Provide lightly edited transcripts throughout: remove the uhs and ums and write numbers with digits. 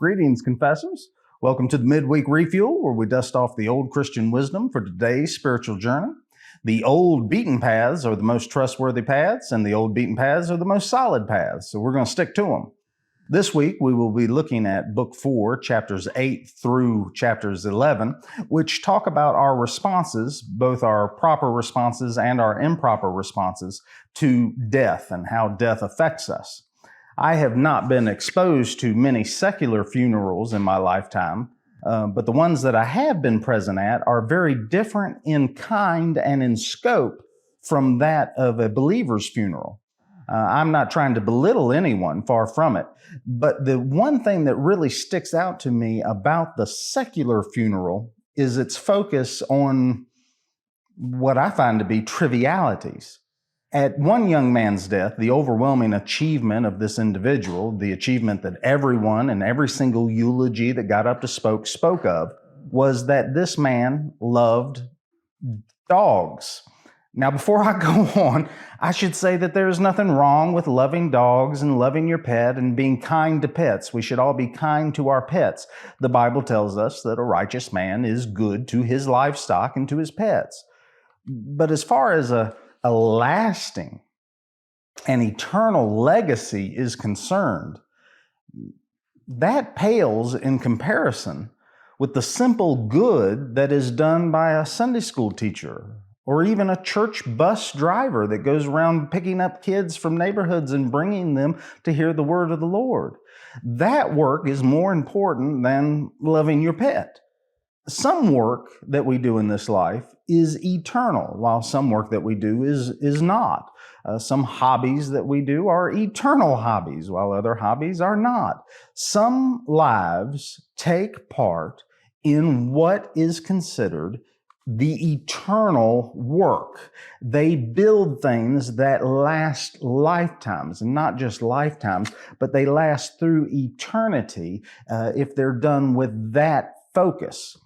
Greetings, confessors. Welcome to the Midweek Refuel, where we dust off the old Christian wisdom for today's spiritual journey. The old beaten paths are the most trustworthy paths, and the old beaten paths are the most solid paths, so we're going to stick to them. This week, we will be looking at Book 4, chapters 8 through chapters 11, which talk about our responses, both our proper responses and our improper responses to death and how death affects us. I have not been exposed to many secular funerals in my lifetime, but the ones that I have been present at are very different in kind and in scope from that of a believer's funeral. I'm not trying to belittle anyone, far from it, but the one thing that really sticks out to me about the secular funeral is its focus on what I find to be trivialities. At one young man's death, the overwhelming achievement of this individual, the achievement that everyone and every single eulogy that got up to spoke of, was that this man loved dogs. Now, before I go on, I should say that there is nothing wrong with loving dogs and loving your pet and being kind to pets. We should all be kind to our pets. The Bible tells us that a righteous man is good to his livestock and to his pets. But as far as a lasting and eternal legacy is concerned, that pales in comparison with the simple good that is done by a Sunday school teacher or even a church bus driver that goes around picking up kids from neighborhoods and bringing them to hear the word of the Lord. That work is more important than loving your pet. Some work that we do in this life is eternal, while some work that we do is not. Some hobbies that we do are eternal hobbies, while other hobbies are not. Some lives take part in what is considered the eternal work. They build things that last lifetimes, and not just lifetimes, but they last through eternity if they're done with that focus.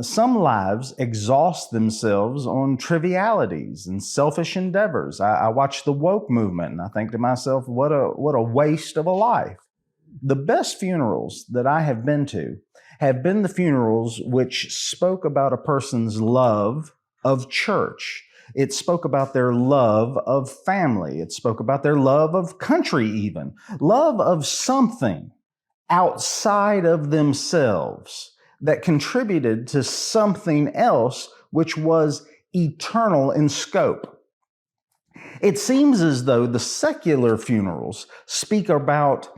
Some lives exhaust themselves on trivialities and selfish endeavors. I watch the woke movement and I think to myself, what a waste of a life. The best funerals that I have been to have been the funerals which spoke about a person's love of church. It spoke about their love of family. It spoke about their love of country even. Love of something outside of themselves that contributed to something else which was eternal in scope. It seems as though the secular funerals speak about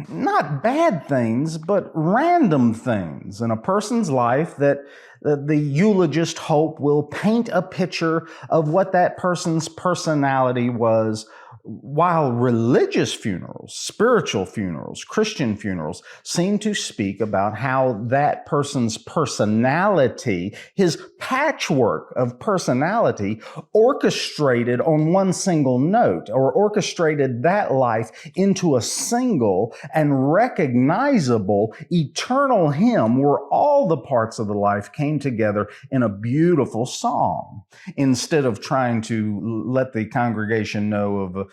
not bad things, but random things in a person's life that the eulogist hope will paint a picture of what that person's personality was, while religious funerals, spiritual funerals, Christian funerals seem to speak about how that person's personality, his patchwork of personality, orchestrated on one single note or orchestrated that life into a single and recognizable eternal hymn where all the parts of the life came together in a beautiful song, instead of trying to let the congregation know of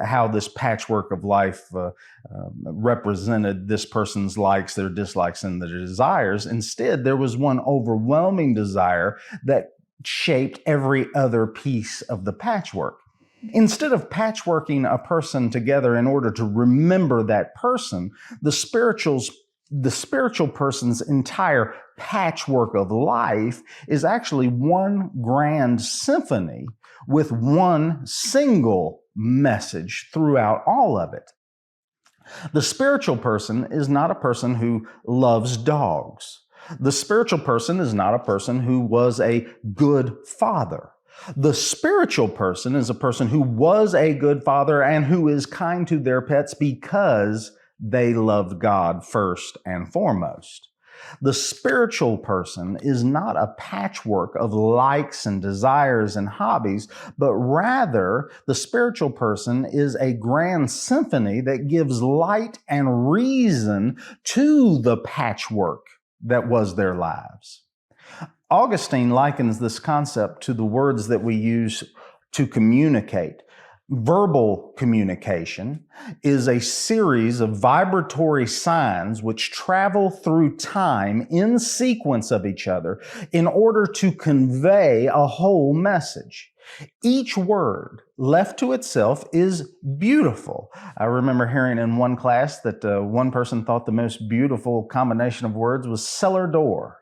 how this patchwork of life represented this person's likes, their dislikes, and their desires. Instead, there was one overwhelming desire that shaped every other piece of the patchwork. Instead of patchworking a person together in order to remember that person, the spiritual person's entire patchwork of life is actually one grand symphony with one single message throughout all of it. The spiritual person is not a person who loves dogs. The spiritual person is not a person who was a good father. The spiritual person is a person who was a good father and who is kind to their pets because they loved God first and foremost. The spiritual person is not a patchwork of likes and desires and hobbies, but rather the spiritual person is a grand symphony that gives light and reason to the patchwork that was their lives. Augustine likens this concept to the words that we use to communicate. Verbal communication is a series of vibratory signs which travel through time in sequence of each other in order to convey a whole message. Each word left to itself is beautiful. I remember hearing in one class that one person thought the most beautiful combination of words was cellar door.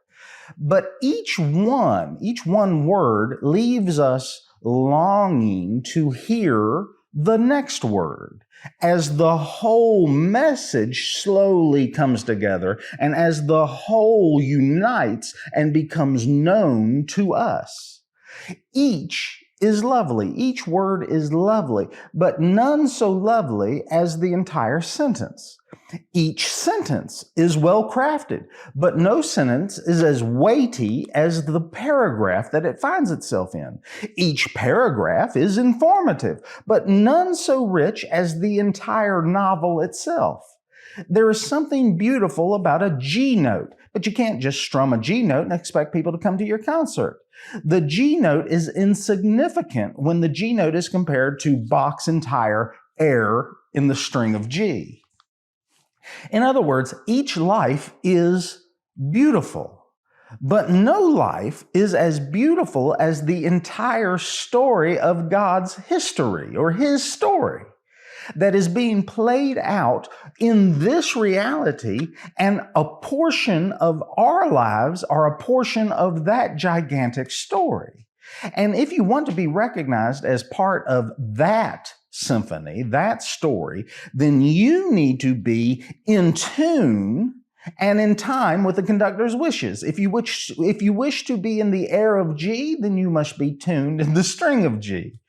But each one word leaves us longing to hear the next word as the whole message slowly comes together and as the whole unites and becomes known to us. Each is lovely. Each word is lovely, but none so lovely as the entire sentence. Each sentence is well crafted, but no sentence is as weighty as the paragraph that it finds itself in. Each paragraph is informative, but none so rich as the entire novel itself. There is something beautiful about a G note, but you can't just strum a G note and expect people to come to your concert. The G note is insignificant when the G note is compared to Bach's entire air in the string of G. In other words, each life is beautiful, but no life is as beautiful as the entire story of God's history or His story that is being played out in this reality, and a portion of our lives are a portion of that gigantic story. And if you want to be recognized as part of that symphony, that story, then you need to be in tune and in time with the conductor's wishes. If you wish to be in the air of G, then you must be tuned in the string of G.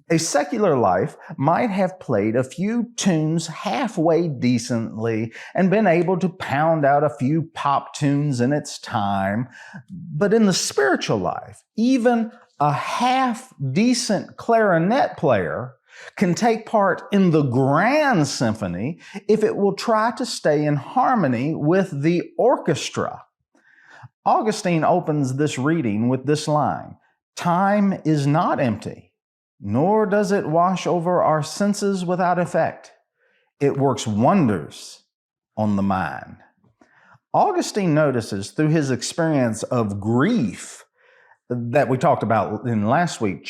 A secular life might have played a few tunes halfway decently and been able to pound out a few pop tunes in its time. But in the spiritual life, even a half-decent clarinet player can take part in the grand symphony if it will try to stay in harmony with the orchestra. Augustine opens this reading with this line: "Time is not empty, nor does it wash over our senses without effect. It works wonders on the mind." Augustine notices through his experience of grief that we talked about in last week's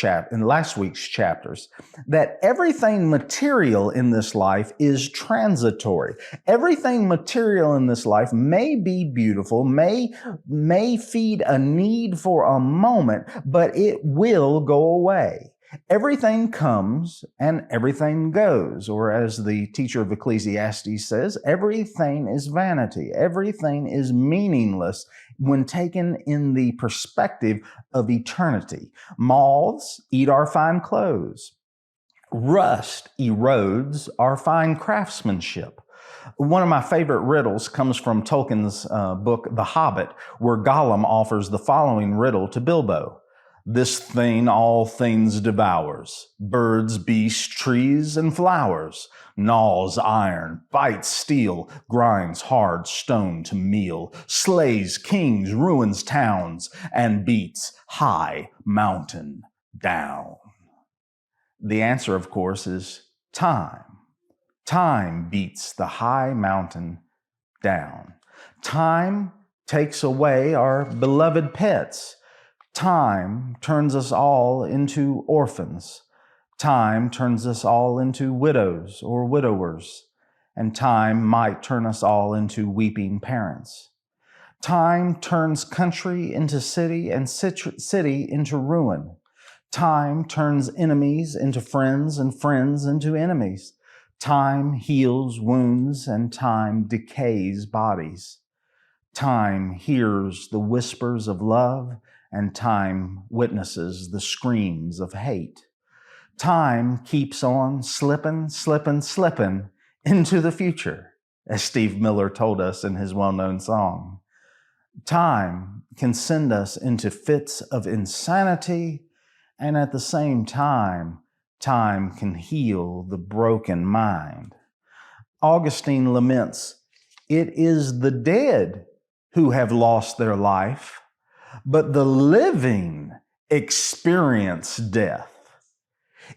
chapters, that everything material in this life is transitory. Everything material in this life may be beautiful, may feed a need for a moment, but it will go away. Everything comes and everything goes, or as the teacher of Ecclesiastes says, everything is vanity. Everything is meaningless when taken in the perspective of eternity. Moths eat our fine clothes. Rust erodes our fine craftsmanship. One of my favorite riddles comes from Tolkien's book, The Hobbit, where Gollum offers the following riddle to Bilbo: "This thing all things devours, birds, beasts, trees, and flowers, gnaws iron, bites steel, grinds hard stone to meal, slays kings, ruins towns, and beats high mountain down." The answer, of course, is time. Time beats the high mountain down. Time takes away our beloved pets. Time turns us all into orphans. Time turns us all into widows or widowers. And time might turn us all into weeping parents. Time turns country into city and city into ruin. Time turns enemies into friends and friends into enemies. Time heals wounds and time decays bodies. Time hears the whispers of love and time witnesses the screams of hate. Time keeps on slipping into the future, as Steve Miller told us in his well-known song. Time can send us into fits of insanity, and at the same time, time can heal the broken mind. Augustine laments, "It is the dead who have lost their life, but the living experience death.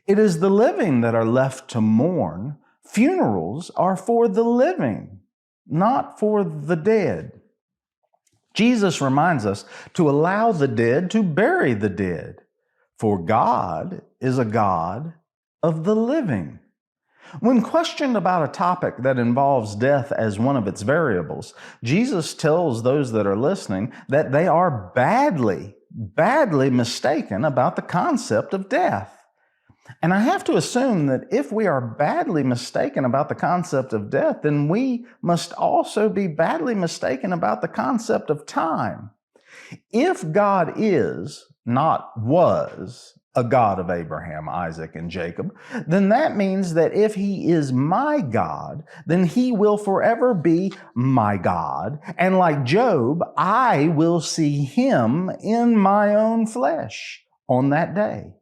It is the living that are left to mourn. Funerals are for the living, not for the dead. Jesus reminds us to allow the dead to bury the dead, for God is a God of the living. When questioned about a topic that involves death as one of its variables, Jesus tells those that are listening that they are badly mistaken about the concept of death. And I have to assume that if we are badly mistaken about the concept of death, then we must also be badly mistaken about the concept of time. If God is, not was, a God of Abraham, Isaac, and Jacob, then that means that if he is my God, then he will forever be my God. And like Job, I will see him in my own flesh on that day.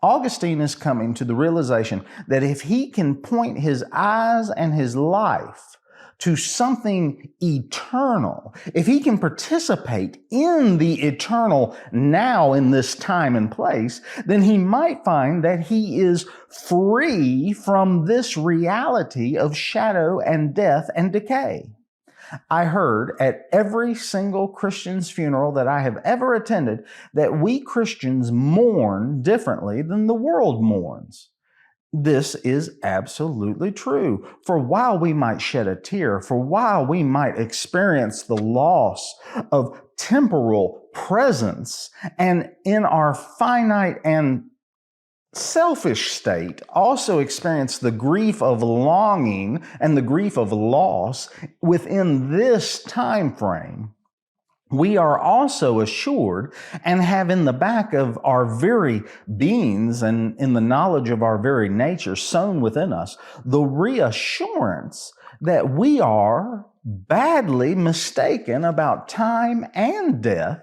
Augustine is coming to the realization that if he can point his eyes and his life to something eternal, if he can participate in the eternal now in this time and place, then he might find that he is free from this reality of shadow and death and decay. I heard at every single Christian's funeral that I have ever attended that we Christians mourn differently than the world mourns. This is absolutely true. For while we might shed a tear, for while we might experience the loss of temporal presence, and in our finite and selfish state also experience the grief of longing and the grief of loss within this time frame, we are also assured and have in the back of our very beings and in the knowledge of our very nature sown within us the reassurance that we are badly mistaken about time and death,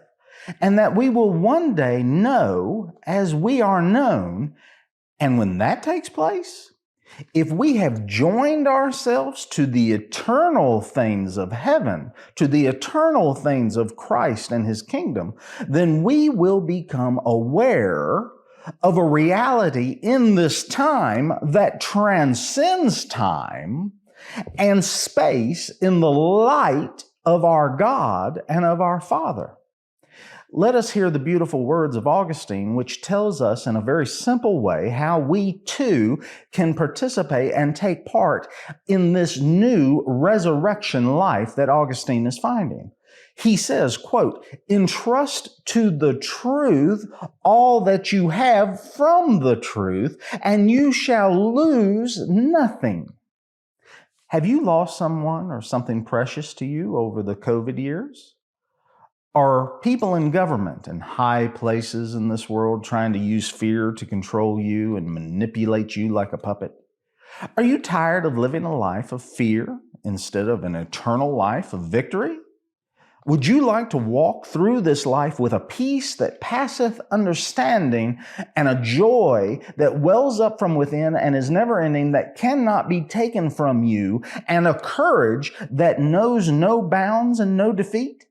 and that we will one day know as we are known. And when that takes place, if we have joined ourselves to the eternal things of heaven, to the eternal things of Christ and his kingdom, then we will become aware of a reality in this time that transcends time and space in the light of our God and of our Father. Let us hear the beautiful words of Augustine, which tells us in a very simple way how we too can participate and take part in this new resurrection life that Augustine is finding. He says, quote, "Entrust to the truth all that you have from the truth, and you shall lose nothing." Have you lost someone or something precious to you over the COVID years? Are people in government and high places in this world trying to use fear to control you and manipulate you like a puppet? Are you tired of living a life of fear instead of an eternal life of victory? Would you like to walk through this life with a peace that passeth understanding and a joy that wells up from within and is never ending, that cannot be taken from you, and a courage that knows no bounds and no defeat?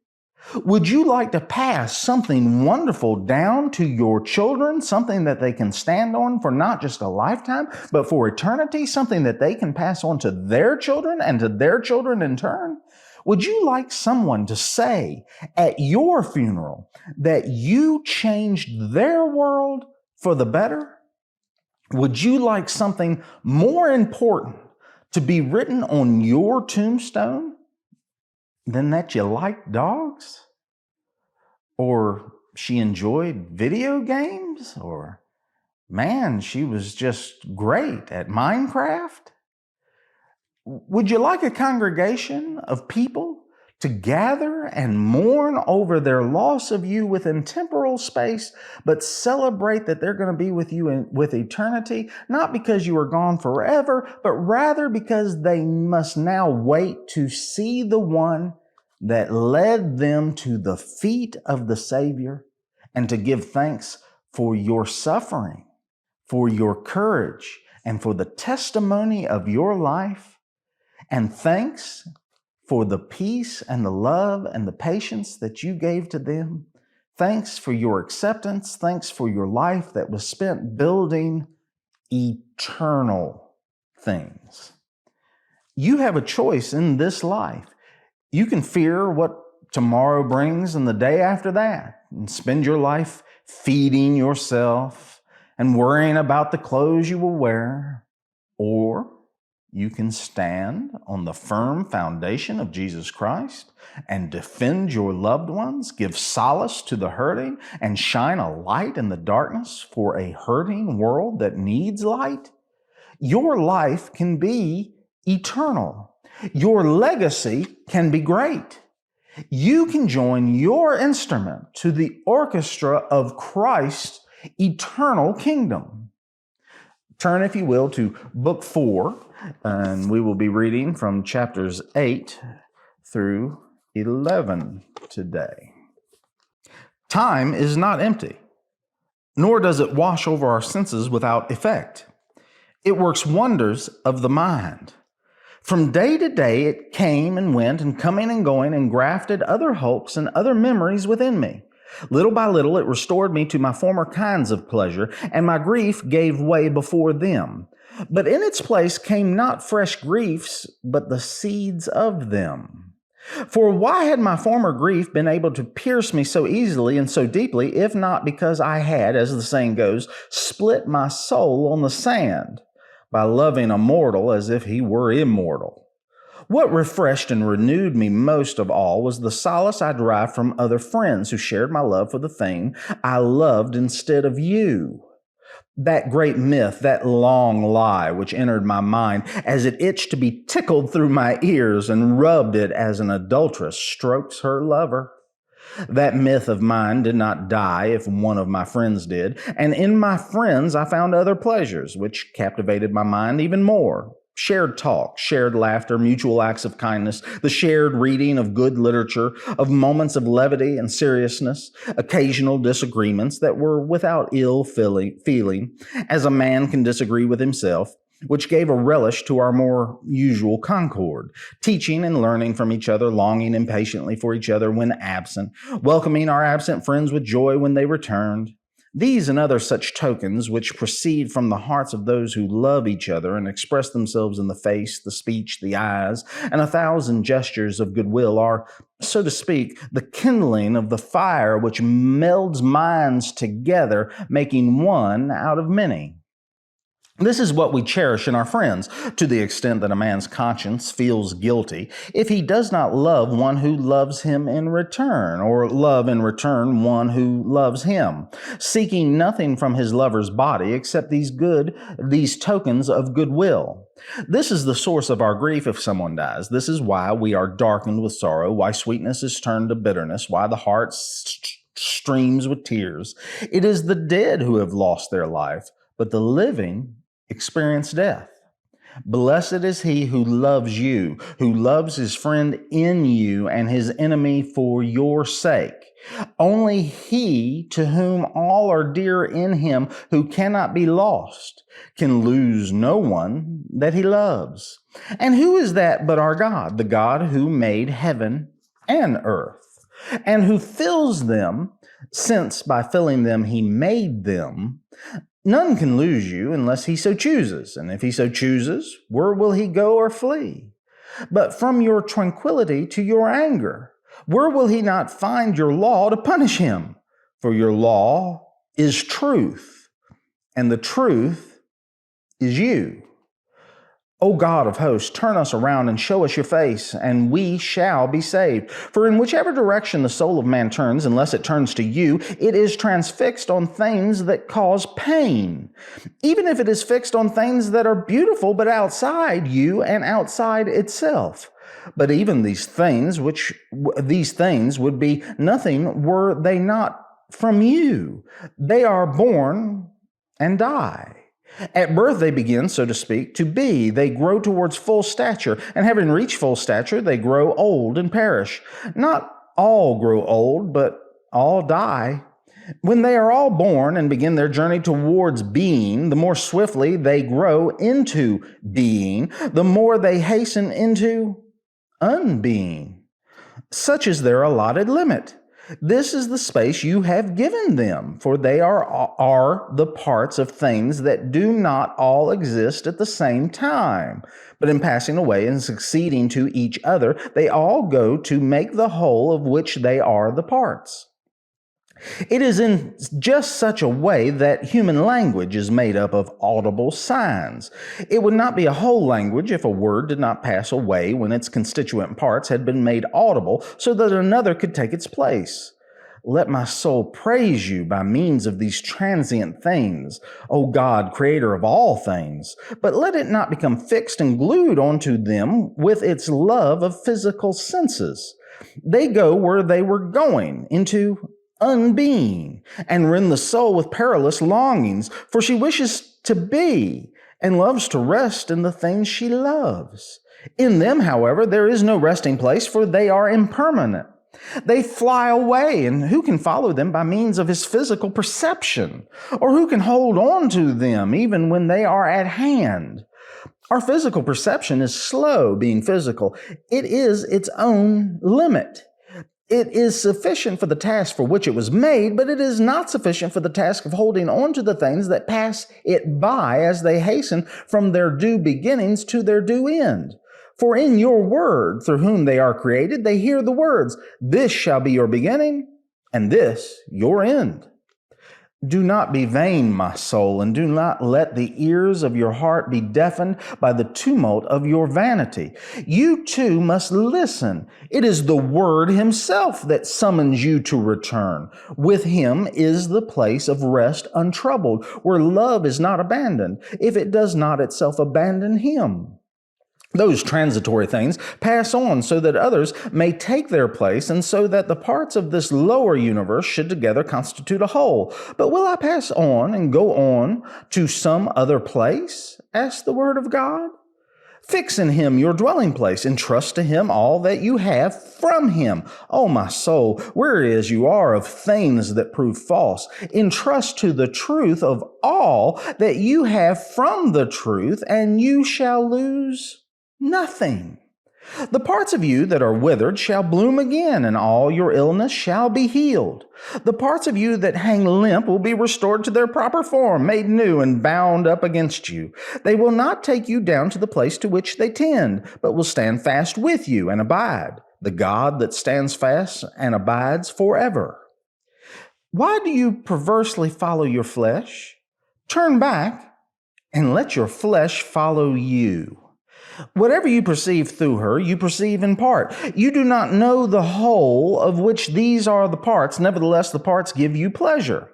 Would you like to pass something wonderful down to your children, something that they can stand on for not just a lifetime, but for eternity, something that they can pass on to their children and to their children in turn? Would you like someone to say at your funeral that you changed their world for the better? Would you like something more important to be written on your tombstone than that you liked dogs? Or she enjoyed video games? Or, man, she was just great at Minecraft? Would you like a congregation of people to gather and mourn over their loss of you within temporal space, but celebrate that they're going to be with you with eternity, not because you are gone forever, but rather because they must now wait to see the one that led them to the feet of the Savior, and to give thanks for your suffering, for your courage, and for the testimony of your life, and thanks for the peace and the love and the patience that you gave to them. Thanks for your acceptance. Thanks for your life that was spent building eternal things. You have a choice in this life. You can fear what tomorrow brings and the day after that, and spend your life feeding yourself and worrying about the clothes you will wear. Or you can stand on the firm foundation of Jesus Christ and defend your loved ones, give solace to the hurting, and shine a light in the darkness for a hurting world that needs light. Your life can be eternal. Your legacy can be great. You can join your instrument to the orchestra of Christ's eternal kingdom. Turn, if you will, to Book 4, and we will be reading from chapters 8 through 11 today. Time is not empty, nor does it wash over our senses without effect. It works wonders of the mind. From day to day it came and went, and coming and going, and grafted other hopes and other memories within me. Little by little it restored me to my former kinds of pleasure, and my grief gave way before them. But in its place came not fresh griefs, but the seeds of them. For why had my former grief been able to pierce me so easily and so deeply, if not because I had, as the saying goes, split my soul on the sand, by loving a mortal as if he were immortal? What refreshed and renewed me most of all was the solace I derived from other friends who shared my love for the thing I loved instead of you. That great myth, that long lie which entered my mind as it itched to be tickled through my ears and rubbed it as an adulteress strokes her lover. That myth of mine did not die if one of my friends did, and in my friends I found other pleasures which captivated my mind even more. Shared talk, shared laughter, mutual acts of kindness, the shared reading of good literature, of moments of levity and seriousness, occasional disagreements that were without ill feeling, as a man can disagree with himself, which gave a relish to our more usual concord, teaching and learning from each other, longing impatiently for each other when absent, welcoming our absent friends with joy when they returned. These and other such tokens, which proceed from the hearts of those who love each other and express themselves in the face, the speech, the eyes, and 1,000 gestures of goodwill, are, so to speak, the kindling of the fire which melds minds together, making one out of many. This is what we cherish in our friends, to the extent that a man's conscience feels guilty if he does not love one who loves him in return, or love in return one who loves him, seeking nothing from his lover's body except these tokens of goodwill. This is the source of our grief if someone dies. This is why we are darkened with sorrow, why sweetness is turned to bitterness, why the heart streams with tears. It is the dead who have lost their life, but the living experience death. Blessed is he who loves you, who loves his friend in you and his enemy for your sake. Only he to whom all are dear in him, who cannot be lost, can lose no one that he loves. And who is that but our God, the God who made heaven and earth, and who fills them, since by filling them he made them? None can lose you unless he so chooses, and if he so chooses, where will he go or flee? But from your tranquility to your anger, where will he not find your law to punish him? For your law is truth, and the truth is you. O God of hosts, turn us around and show us your face, and we shall be saved. For in whichever direction the soul of man turns, unless it turns to you, it is transfixed on things that cause pain. Even if it is fixed on things that are beautiful, but outside you and outside itself. But even these things would be nothing were they not from you. They are born and die. At birth they begin, so to speak, to be. They grow towards full stature, and having reached full stature, they grow old and perish. Not all grow old, but all die. When they are all born and begin their journey towards being, the more swiftly they grow into being, the more they hasten into unbeing. Such is their allotted limit. This is the space you have given them, for they are the parts of things that do not all exist at the same time. But in passing away and succeeding to each other, they all go to make the whole of which they are the parts. It is in just such a way that human language is made up of audible signs. It would not be a whole language if a word did not pass away when its constituent parts had been made audible so that another could take its place. Let my soul praise you by means of these transient things, O God, creator of all things, but let it not become fixed and glued onto them with its love of physical senses. They go where they were going, into unbeing, and rend the soul with perilous longings, for she wishes to be and loves to rest in the things she loves. In them, however, there is no resting place, for they are impermanent. They fly away, and who can follow them by means of his physical perception? Or who can hold on to them even when they are at hand? Our physical perception is slow, being physical. It is its own limit. It is sufficient for the task for which it was made, but it is not sufficient for the task of holding on to the things that pass it by as they hasten from their due beginnings to their due end. For in your word, through whom they are created, they hear the words, "This shall be your beginning, and this your end." Do not be vain, my soul, and do not let the ears of your heart be deafened by the tumult of your vanity. You too must listen. It is the Word Himself that summons you to return. With Him is the place of rest untroubled, where love is not abandoned, if it does not itself abandon Him. Those transitory things pass on so that others may take their place and so that the parts of this lower universe should together constitute a whole. But will I pass on and go on to some other place? Asks the Word of God. Fix in Him your dwelling place, entrust to Him all that you have from Him. O my soul, whereas you are of things that prove false, entrust to the truth of all that you have from the truth, and you shall lose nothing. The parts of you that are withered shall bloom again, and all your illness shall be healed. The parts of you that hang limp will be restored to their proper form, made new and bound up against you. They will not take you down to the place to which they tend, but will stand fast with you and abide. The God that stands fast and abides forever. Why do you perversely follow your flesh? Turn back and let your flesh follow you. Whatever you perceive through her, you perceive in part. You do not know the whole, of which these are the parts. Nevertheless, the parts give you pleasure.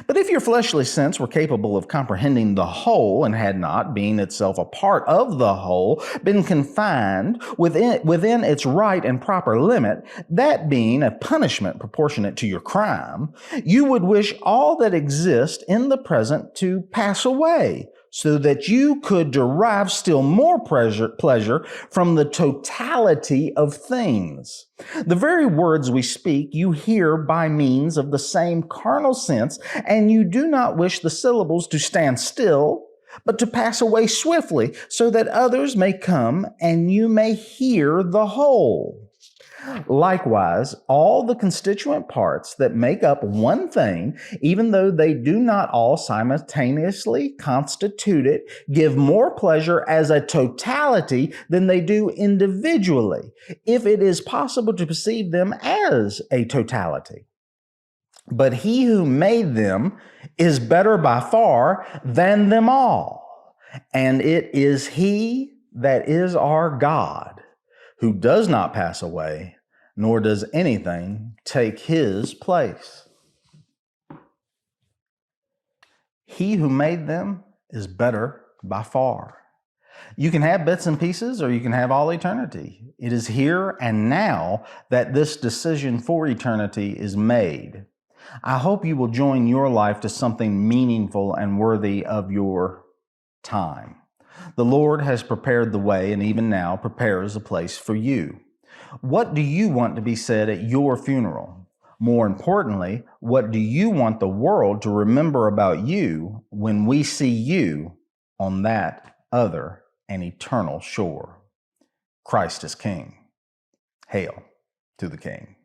But if your fleshly sense were capable of comprehending the whole, and had not, being itself a part of the whole, been confined within its right and proper limit, that being a punishment proportionate to your crime, you would wish all that exists in the present to pass away, so that you could derive still more pleasure from the totality of things. The very words we speak you hear by means of the same carnal sense, and you do not wish the syllables to stand still, but to pass away swiftly, so that others may come and you may hear the whole. Likewise, all the constituent parts that make up one thing, even though they do not all simultaneously constitute it, give more pleasure as a totality than they do individually, if it is possible to perceive them as a totality. But He who made them is better by far than them all, and it is He that is our God, who does not pass away, nor does anything take His place. He who made them is better by far. You can have bits and pieces, or you can have all eternity. It is here and now that this decision for eternity is made. I hope you will join your life to something meaningful and worthy of your time. The Lord has prepared the way, and even now prepares a place for you. What do you want to be said at your funeral? More importantly, what do you want the world to remember about you when we see you on that other and eternal shore? Christ is King. Hail to the King.